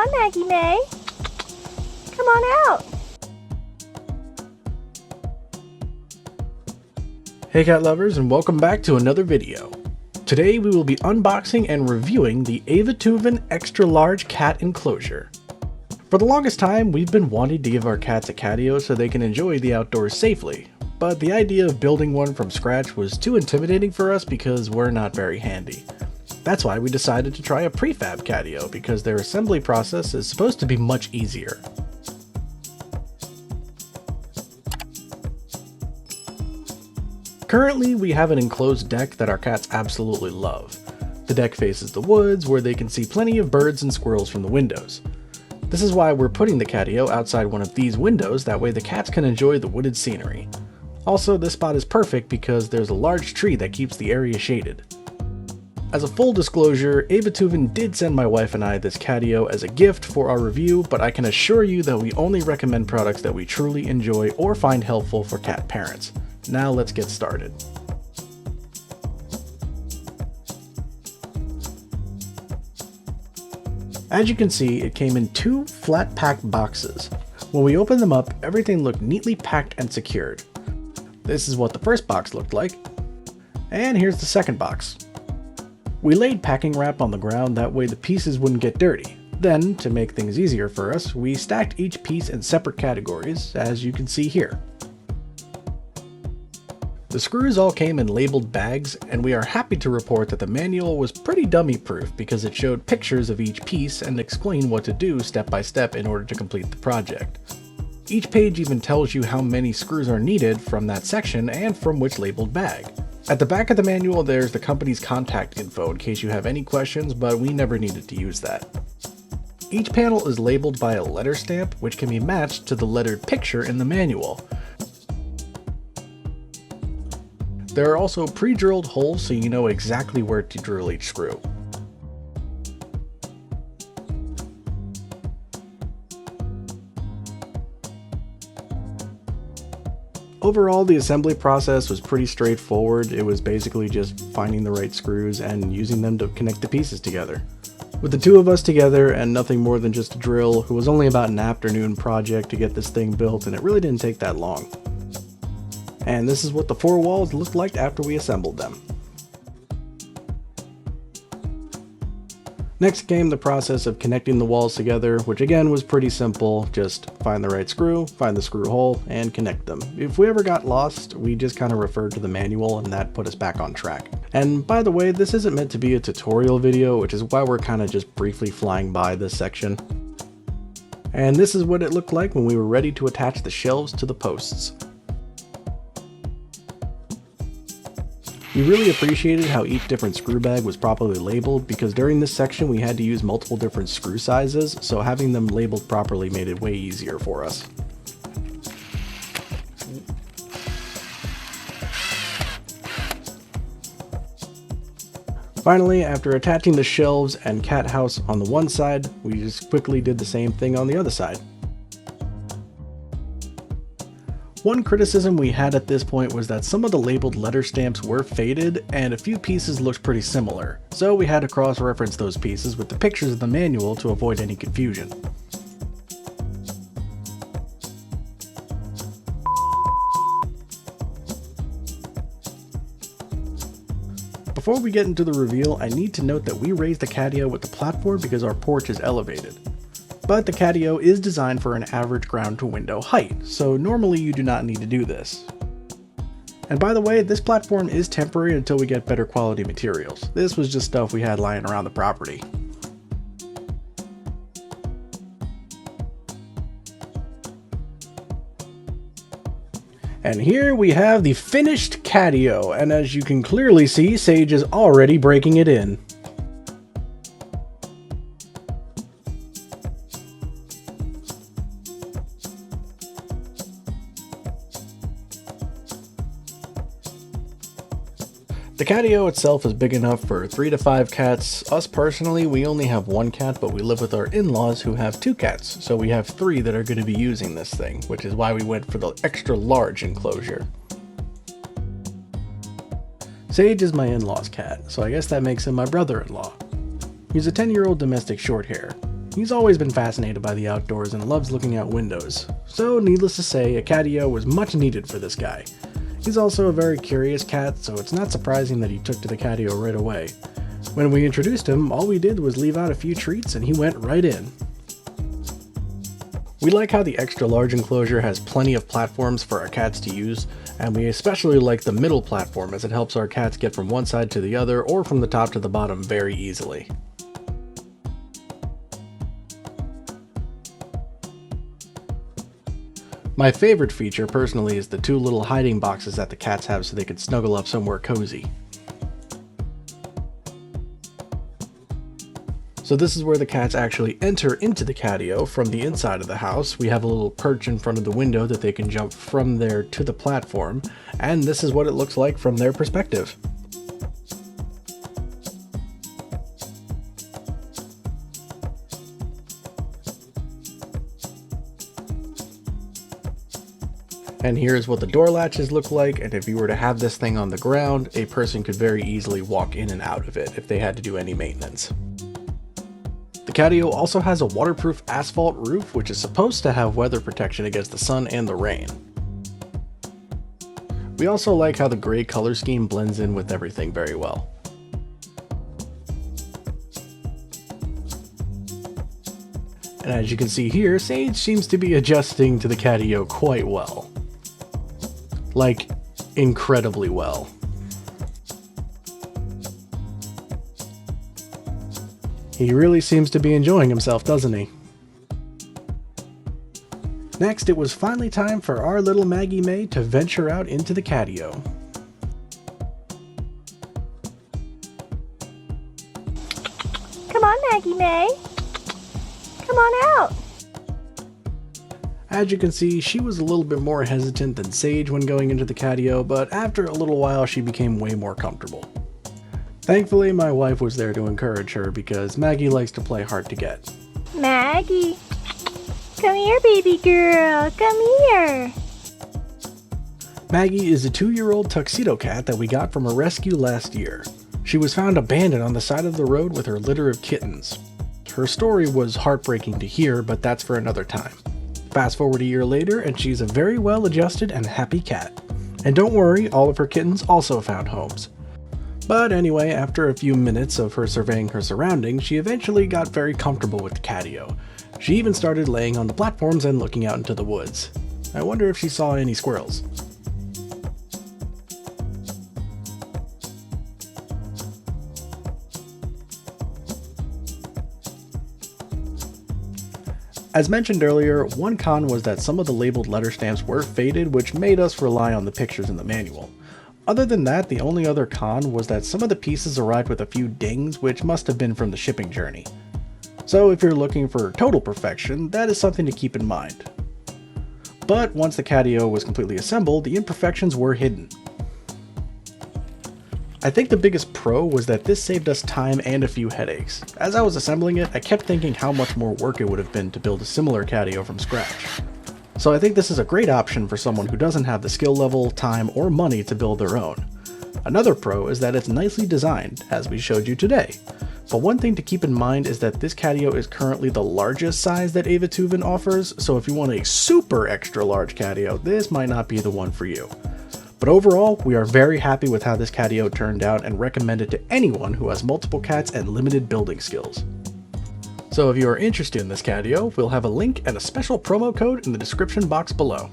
Hi, Maggie May. Come on out. Hey cat lovers, and welcome back to another video. Today we will be unboxing and reviewing the Aivituvin extra large cat enclosure. For the longest time, we've been wanting to give our cats a catio so they can enjoy the outdoors safely, but the idea of building one from scratch was too intimidating for us because we're not very handy. That's why we decided to try a Prefab Catio, because their assembly process is supposed to be much easier. Currently, we have an enclosed deck that our cats absolutely love. The deck faces the woods, where they can see plenty of birds and squirrels from the windows. This is why we're putting the catio outside one of these windows, that way the cats can enjoy the wooded scenery. Also, this spot is perfect because there's a large tree that keeps the area shaded. As a full disclosure, Aivituvin did send my wife and I this catio as a gift for our review, but I can assure you that we only recommend products that we truly enjoy or find helpful for cat parents. Now let's get started. As you can see, it came in two flat pack boxes. When we opened them up, everything looked neatly packed and secured. This is what the first box looked like. And here's the second box. We laid packing wrap on the ground, that way the pieces wouldn't get dirty. Then, to make things easier for us, we stacked each piece in separate categories, as you can see here. The screws all came in labeled bags, and we are happy to report that the manual was pretty dummy-proof because it showed pictures of each piece and explained what to do step by step in order to complete the project. Each page even tells you how many screws are needed from that section and from which labeled bag. At the back of the manual, there's the company's contact info in case you have any questions, but we never needed to use that. Each panel is labeled by a letter stamp, which can be matched to the lettered picture in the manual. There are also pre-drilled holes so you know exactly where to drill each screw. Overall, the assembly process was pretty straightforward. It was basically just finding the right screws and using them to connect the pieces together. With the two of us together and nothing more than just a drill, it was only about an afternoon project to get this thing built, and it really didn't take that long. And this is what the four walls looked like after we assembled them. Next came the process of connecting the walls together, which again was pretty simple. Just find the right screw, find the screw hole, and connect them. If we ever got lost, we just kind of referred to the manual and that put us back on track. And by the way, this isn't meant to be a tutorial video, which is why we're kind of just briefly flying by this section. And this is what it looked like when we were ready to attach the shelves to the posts. We really appreciated how each different screw bag was properly labeled, because during this section we had to use multiple different screw sizes, so having them labeled properly made it way easier for us. Finally, after attaching the shelves and cat house on the one side, we just quickly did the same thing on the other side. One criticism we had at this point was that some of the labeled letter stamps were faded and a few pieces looked pretty similar, so we had to cross-reference those pieces with the pictures of the manual to avoid any confusion. Before we get into the reveal, I need to note that we raised the catio with the platform because our porch is elevated. But the catio is designed for an average ground to window height, so normally you do not need to do this. And by the way, this platform is temporary until we get better quality materials. This was just stuff we had lying around the property. And here we have the finished catio, and as you can clearly see, Sage is already breaking it in. The catio itself is big enough for 3 to 5 cats. Us personally, we only have 1 cat, but we live with our in-laws who have 2 cats, so we have 3 that are going to be using this thing, which is why we went for the extra large enclosure. Sage is my in-law's cat, so I guess that makes him my brother-in-law. He's a 10-year-old domestic short hair. He's always been fascinated by the outdoors and loves looking out windows, so needless to say, a catio was much needed for this guy. He's also a very curious cat, so it's not surprising that he took to the catio right away. When we introduced him, all we did was leave out a few treats and he went right in. We like how the extra large enclosure has plenty of platforms for our cats to use, and we especially like the middle platform as it helps our cats get from one side to the other or from the top to the bottom very easily. My favorite feature personally is the two little hiding boxes that the cats have so they can snuggle up somewhere cozy. So this is where the cats actually enter into the catio from the inside of the house. We have a little perch in front of the window that they can jump from there to the platform, and this is what it looks like from their perspective. And here's what the door latches look like, and if you were to have this thing on the ground, a person could very easily walk in and out of it if they had to do any maintenance. The catio also has a waterproof asphalt roof, which is supposed to have weather protection against the sun and the rain. We also like how the gray color scheme blends in with everything very well. And as you can see here, Sage seems to be adjusting to the catio quite well. Like, incredibly well. He really seems to be enjoying himself, doesn't he? Next, it was finally time for our little Maggie May to venture out into the catio. Come on, Maggie May. Come on out. As you can see, she was a little bit more hesitant than Sage when going into the catio, but after a little while she became way more comfortable. Thankfully, my wife was there to encourage her because Maggie likes to play hard to get. Maggie. Come here, baby girl. Come here. Maggie is a 2-year-old tuxedo cat that we got from a rescue last year. She was found abandoned on the side of the road with her litter of kittens. Her story was heartbreaking to hear, but that's for another time. Fast forward a year later, and she's a very well-adjusted and happy cat. And don't worry, all of her kittens also found homes. But anyway, after a few minutes of her surveying her surroundings, she eventually got very comfortable with the catio. She even started laying on the platforms and looking out into the woods. I wonder if she saw any squirrels. As mentioned earlier, one con was that some of the labeled letter stamps were faded, which made us rely on the pictures in the manual. Other than that, the only other con was that some of the pieces arrived with a few dings, which must have been from the shipping journey. So if you're looking for total perfection, that is something to keep in mind. But once the catio was completely assembled, the imperfections were hidden. I think the biggest pro was that this saved us time and a few headaches. As I was assembling it, I kept thinking how much more work it would have been to build a similar catio from scratch. So I think this is a great option for someone who doesn't have the skill level, time, or money to build their own. Another pro is that it's nicely designed, as we showed you today. But one thing to keep in mind is that this catio is currently the largest size that Aivituvin offers, so if you want a super extra large catio, this might not be the one for you. But overall, we are very happy with how this catio turned out and recommend it to anyone who has multiple cats and limited building skills. So if you are interested in this catio, we'll have a link and a special promo code in the description box below.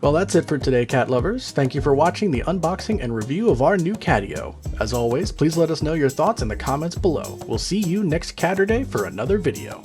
Well, that's it for today, cat lovers. Thank you for watching the unboxing and review of our new catio. As always, please let us know your thoughts in the comments below. We'll see you next Catterday for another video.